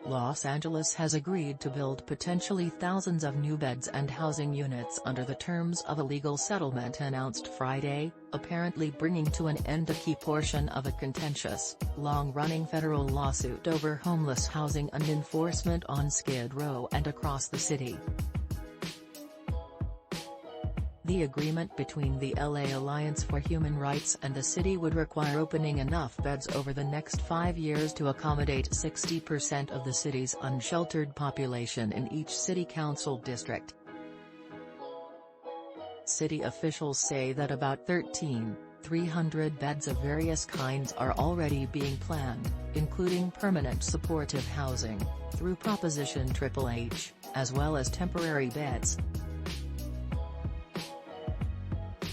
Los Angeles has agreed to build potentially thousands of new beds and housing units under the terms of a legal settlement announced Friday, apparently bringing to an end a key portion of a contentious, long-running federal lawsuit over homeless housing and enforcement on Skid Row and across the city. The agreement between the LA Alliance for Human Rights and the city would require opening enough beds over the next 5 years to accommodate 60% of the city's unsheltered population in each city council district. City officials say that about 1,300 beds of various kinds are already being planned, including permanent supportive housing, through Proposition HHH, as well as temporary beds.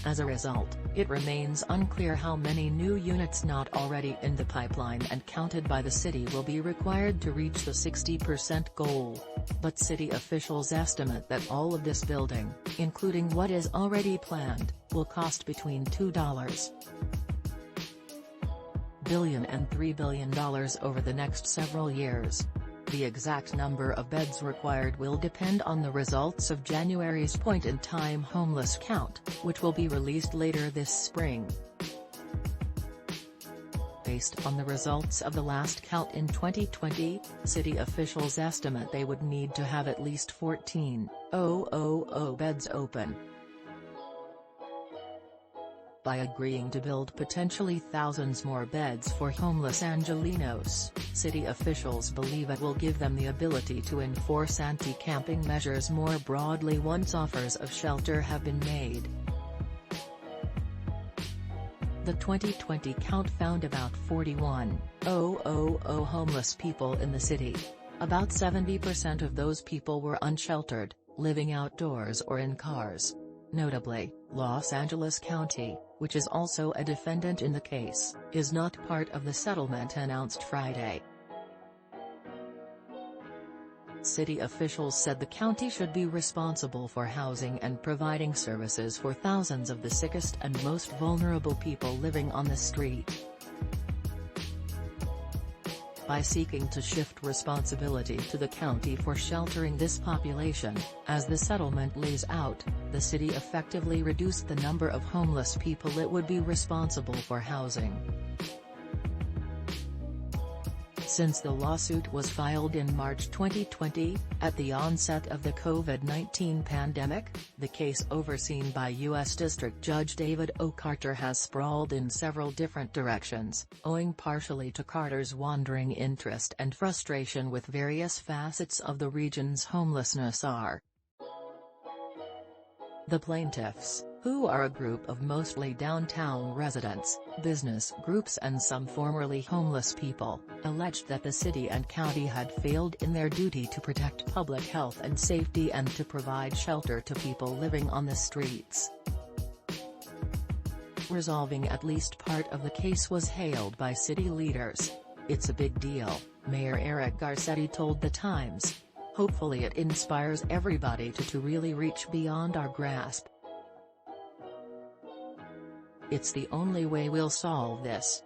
As a result, it remains unclear how many new units not already in the pipeline and counted by the city will be required to reach the 60% goal. But city officials estimate that all of this building, including what is already planned, will cost between $2 billion and $3 billion over the next several years. The exact number of beds required will depend on the results of January's point-in-time homeless count, which will be released later this spring. Based on the results of the last count in 2020, city officials estimate they would need to have at least 14,000 beds open. By agreeing to build potentially thousands more beds for homeless Angelenos, city officials believe it will give them the ability to enforce anti-camping measures more broadly once offers of shelter have been made. The 2020 count found about 41,000 homeless people in the city. About 70% of those people were unsheltered, living outdoors or in cars. Notably, Los Angeles County, which is also a defendant in the case, is not part of the settlement announced Friday. City officials said the county should be responsible for housing and providing services for thousands of the sickest and most vulnerable people living on the street. By seeking to shift responsibility to the county for sheltering this population, as the settlement lays out, the city effectively reduced the number of homeless people it would be responsible for housing. Since the lawsuit was filed in March 2020, at the onset of the COVID-19 pandemic, the case overseen by U.S. District Judge David O. Carter has sprawled in several different directions, owing partially to Carter's wandering interest and frustration with various facets of the region's homelessness. The plaintiffs, who are a group of mostly downtown residents, business groups and some formerly homeless people, alleged that the city and county had failed in their duty to protect public health and safety and to provide shelter to people living on the streets. Resolving at least part of the case was hailed by city leaders. "It's a big deal," Mayor Eric Garcetti told The Times. "Hopefully it inspires everybody to really reach beyond our grasp. It's the only way we'll solve this."